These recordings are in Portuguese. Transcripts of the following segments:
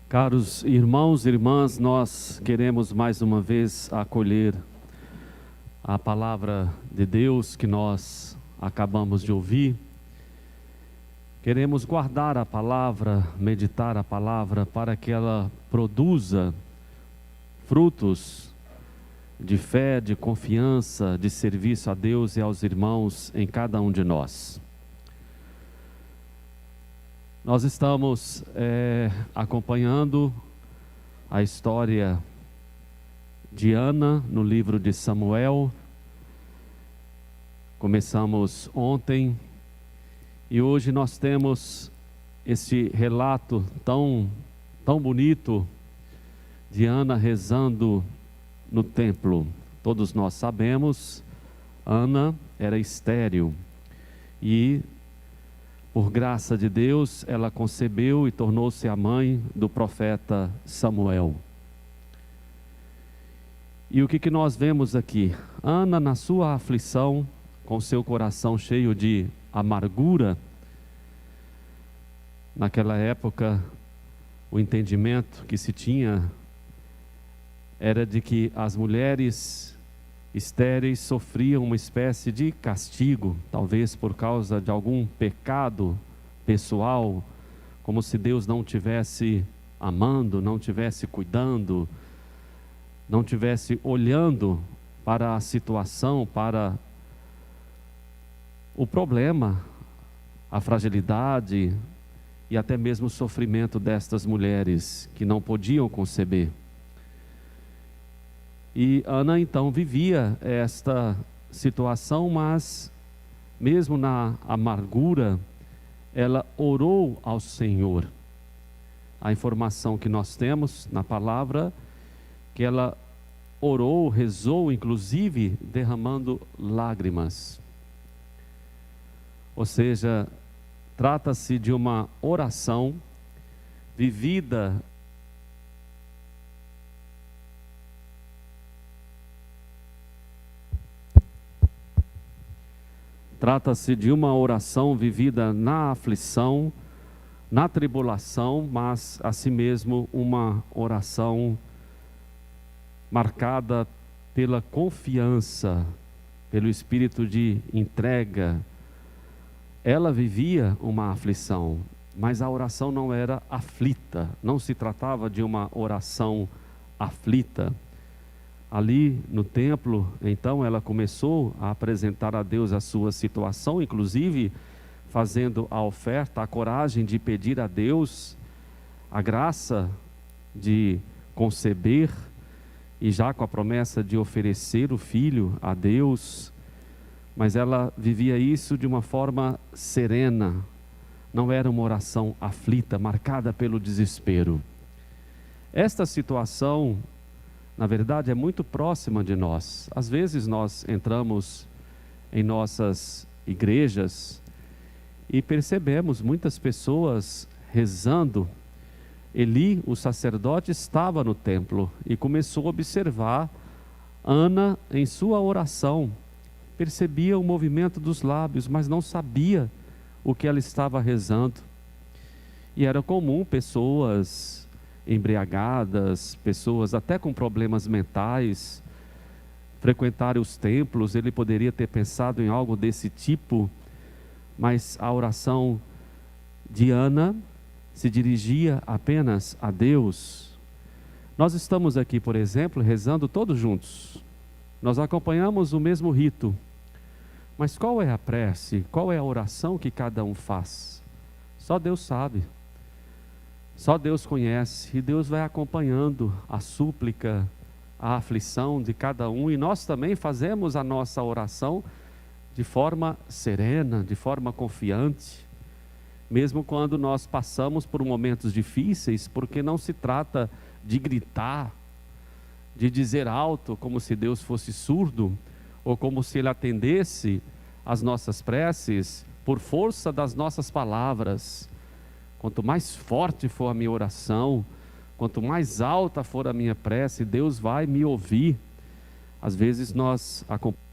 Caros irmãos e irmãs, nós queremos mais uma vez acolher a palavra de Deus que nós acabamos de ouvir. Queremos guardar a palavra, meditar a palavra para que ela produza frutos de fé, de confiança, de serviço a Deus e aos irmãos em cada um de nós. Nós estamos acompanhando a história de Ana no livro de Samuel. Começamos ontem e hoje nós temos esse relato tão bonito de Ana rezando no templo. Todos nós sabemos, Ana era estéril e por graça de Deus, ela concebeu e tornou-se a mãe do profeta Samuel. E o que nós vemos aqui? Ana, na sua aflição, com seu coração cheio de amargura. Naquela época, o entendimento que se tinha era de que as mulheres estéreis sofriam uma espécie de castigo, talvez por causa de algum pecado pessoal, como se Deus não tivesse amando, não tivesse cuidando, não tivesse olhando para a situação, para o problema, a fragilidade e até mesmo o sofrimento destas mulheres que não podiam conceber. E Ana então vivia esta situação, mas mesmo na amargura, ela orou ao Senhor. A informação que nós temos na palavra, que ela orou, rezou, inclusive derramando lágrimas. Ou seja, trata-se de uma oração vivida na aflição, na tribulação, mas assim mesmo uma oração marcada pela confiança, pelo espírito de entrega. Ela vivia uma aflição, mas a oração não era aflita, não se tratava de uma oração aflita. Ali no templo, então ela começou a apresentar a Deus a sua situação, inclusive fazendo a oferta, a coragem de pedir a Deus a graça de conceber e já com a promessa de oferecer o filho a Deus. Mas ela vivia isso de uma forma serena, não era uma oração aflita, marcada pelo desespero. Esta situação, na verdade, é muito próxima de nós. Às vezes nós entramos em nossas igrejas e percebemos muitas pessoas rezando. Eli, o sacerdote, estava no templo e começou a observar Ana em sua oração. Percebia o movimento dos lábios, mas não sabia o que ela estava rezando. E era comum pessoas embriagadas, pessoas até com problemas mentais, frequentarem os templos. Ele poderia ter pensado em algo desse tipo, mas a oração de Ana se dirigia apenas a Deus. Nós estamos aqui, por exemplo, rezando todos juntos. Nós acompanhamos o mesmo rito, mas qual é a prece, qual é a oração que cada um faz? Só Deus sabe. Só Deus conhece, e Deus vai acompanhando a súplica, a aflição de cada um, e nós também fazemos a nossa oração de forma serena, de forma confiante, mesmo quando nós passamos por momentos difíceis, porque não se trata de gritar, de dizer alto, como se Deus fosse surdo, ou como se Ele atendesse às nossas preces por força das nossas palavras. Quanto mais forte for a minha oração, quanto mais alta for a minha prece, Deus vai me ouvir. Às vezes nós acompanhamos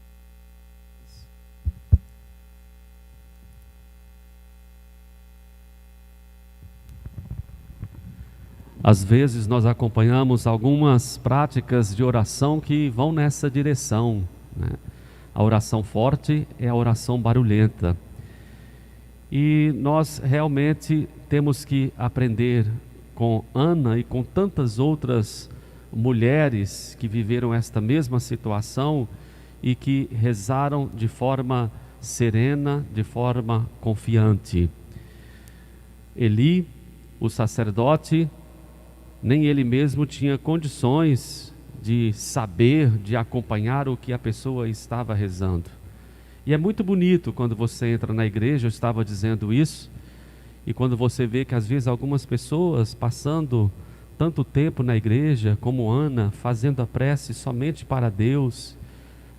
Às vezes nós acompanhamos algumas práticas de oração que vão nessa direção, né? A oração forte é a oração barulhenta. E nós realmente temos que aprender com Ana e com tantas outras mulheres que viveram esta mesma situação e que rezaram de forma serena, de forma confiante. Eli, o sacerdote, nem ele mesmo tinha condições de saber, de acompanhar o que a pessoa estava rezando. E é muito bonito quando você entra na igreja, eu estava dizendo isso, e quando você vê que às vezes algumas pessoas passando tanto tempo na igreja, como Ana, fazendo a prece somente para Deus,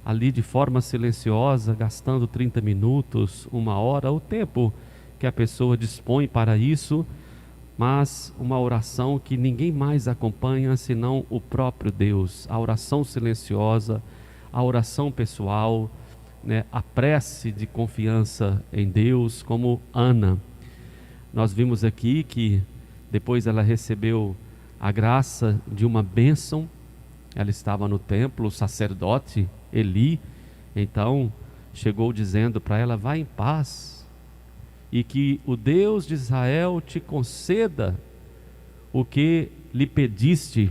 ali de forma silenciosa, gastando 30 minutos, 1 hora, o tempo que a pessoa dispõe para isso, mas uma oração que ninguém mais acompanha senão o próprio Deus, a oração silenciosa, a oração pessoal, né? A prece de confiança em Deus, como Ana. Nós vimos aqui que depois ela recebeu a graça de uma bênção, ela estava no templo, o sacerdote Eli, então chegou dizendo para ela: vá em paz, e que o Deus de Israel te conceda o que lhe pediste.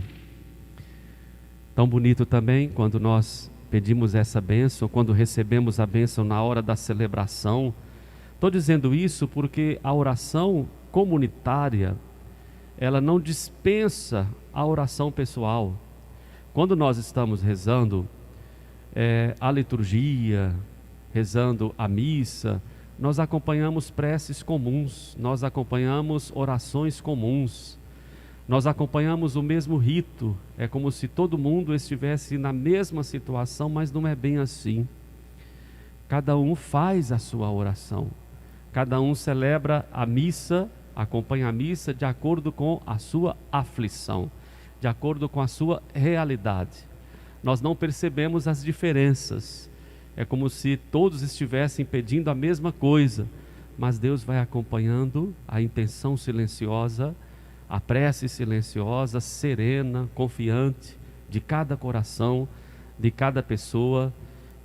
Tão bonito também quando nós pedimos essa bênção, quando recebemos a bênção na hora da celebração. Estou dizendo isso porque a oração comunitária, ela não dispensa a oração pessoal. Quando nós estamos rezando a liturgia, rezando a missa, nós acompanhamos preces comuns, nós acompanhamos orações comuns, nós acompanhamos o mesmo rito. É como se todo mundo estivesse na mesma situação, mas não é bem assim. Cada um faz a sua oração, cada um celebra a missa, acompanha a missa de acordo com a sua aflição, de acordo com a sua realidade. Nós não percebemos as diferenças. É como se todos estivessem pedindo a mesma coisa, mas Deus vai acompanhando a intenção silenciosa, a prece silenciosa, serena, confiante de cada coração, de cada pessoa,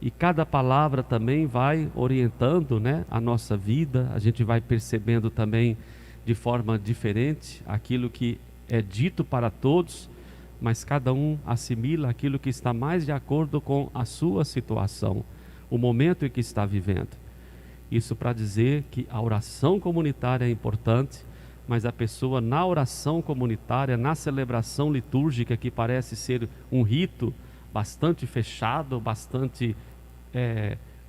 e cada palavra também vai orientando, né, a nossa vida. A gente vai percebendo também de forma diferente aquilo que é dito para todos, mas cada um assimila aquilo que está mais de acordo com a sua situação, o momento em que está vivendo. Isso para dizer que a oração comunitária é importante, mas a pessoa na oração comunitária, na celebração litúrgica, que parece ser um rito bastante fechado, bastante,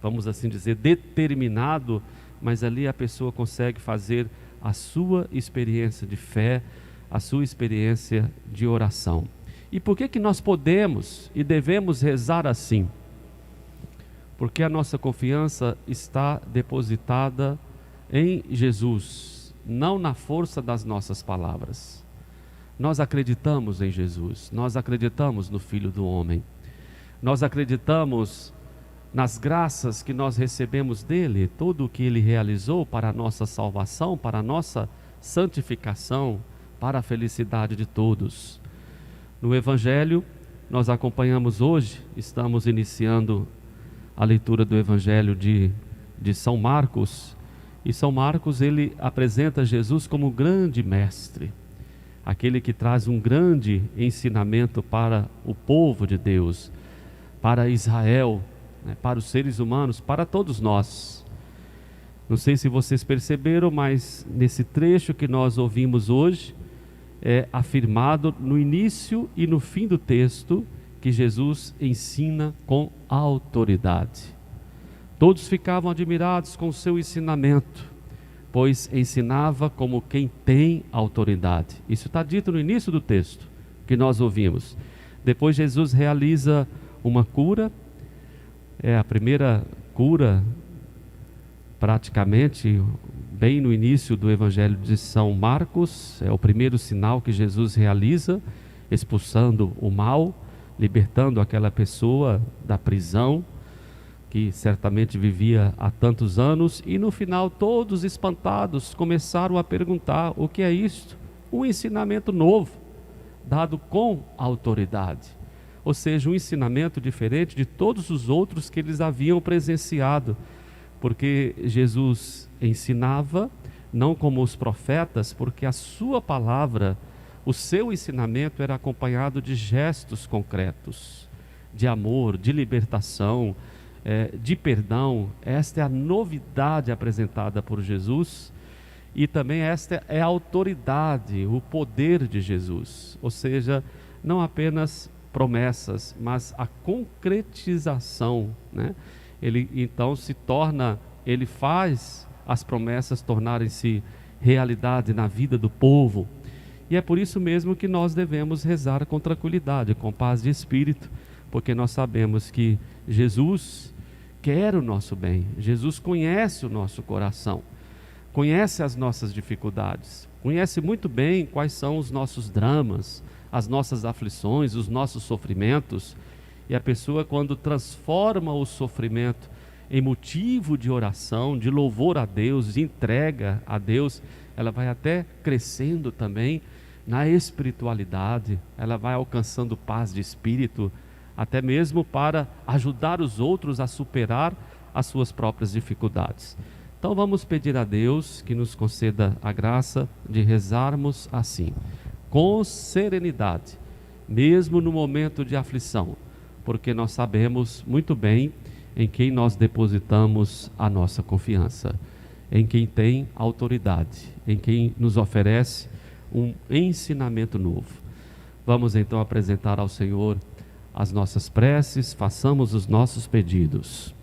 vamos assim dizer, determinado, mas ali a pessoa consegue fazer a sua experiência de fé, a sua experiência de oração. E por que nós podemos e devemos rezar assim? Porque a nossa confiança está depositada em Jesus, não na força das nossas palavras. Nós acreditamos em Jesus, nós acreditamos no Filho do Homem, nós acreditamos nas graças que nós recebemos dele, tudo o que ele realizou para a nossa salvação, para a nossa santificação, para a felicidade de todos. No Evangelho, nós acompanhamos hoje, estamos iniciando a leitura do Evangelho de São Marcos, e São Marcos, ele apresenta Jesus como grande mestre, aquele que traz um grande ensinamento para o povo de Deus, para Israel, né, para os seres humanos, para todos nós. Não sei se vocês perceberam, mas nesse trecho que nós ouvimos hoje, é afirmado no início e no fim do texto que Jesus ensina com autoridade. Todos ficavam admirados com o seu ensinamento, pois ensinava como quem tem autoridade. Isso está dito no início do texto que nós ouvimos. Depois Jesus realiza uma cura, é a primeira cura praticamente bem no início do Evangelho de São Marcos, é o primeiro sinal que Jesus realiza, expulsando o mal, libertando aquela pessoa da prisão, que certamente vivia há tantos anos, e no final todos espantados começaram a perguntar: o que é isto? Um ensinamento novo, dado com autoridade. Ou seja, um ensinamento diferente de todos os outros que eles haviam presenciado, porque Jesus ensinava não como os profetas, porque a sua palavra, o seu ensinamento era acompanhado de gestos concretos, de amor, de libertação, de perdão. Esta é a novidade apresentada por Jesus, e também esta é a autoridade, o poder de Jesus, ou seja, não apenas promessas, mas a concretização, né? Ele então ele faz as promessas tornarem-se realidade na vida do povo, e é por isso mesmo que nós devemos rezar com tranquilidade, com paz de espírito, porque nós sabemos que Jesus quer o nosso bem, Jesus conhece o nosso coração, conhece as nossas dificuldades, conhece muito bem quais são os nossos dramas, as nossas aflições, os nossos sofrimentos. E a pessoa, quando transforma o sofrimento em motivo de oração, de louvor a Deus, de entrega a Deus, ela vai até crescendo também na espiritualidade, ela vai alcançando paz de espírito, até mesmo para ajudar os outros a superar as suas próprias dificuldades. Então vamos pedir a Deus que nos conceda a graça de rezarmos assim, com serenidade, mesmo no momento de aflição, porque nós sabemos muito bem em quem nós depositamos a nossa confiança, em quem tem autoridade, em quem nos oferece um ensinamento novo. Vamos então apresentar ao Senhor as nossas preces, façamos os nossos pedidos.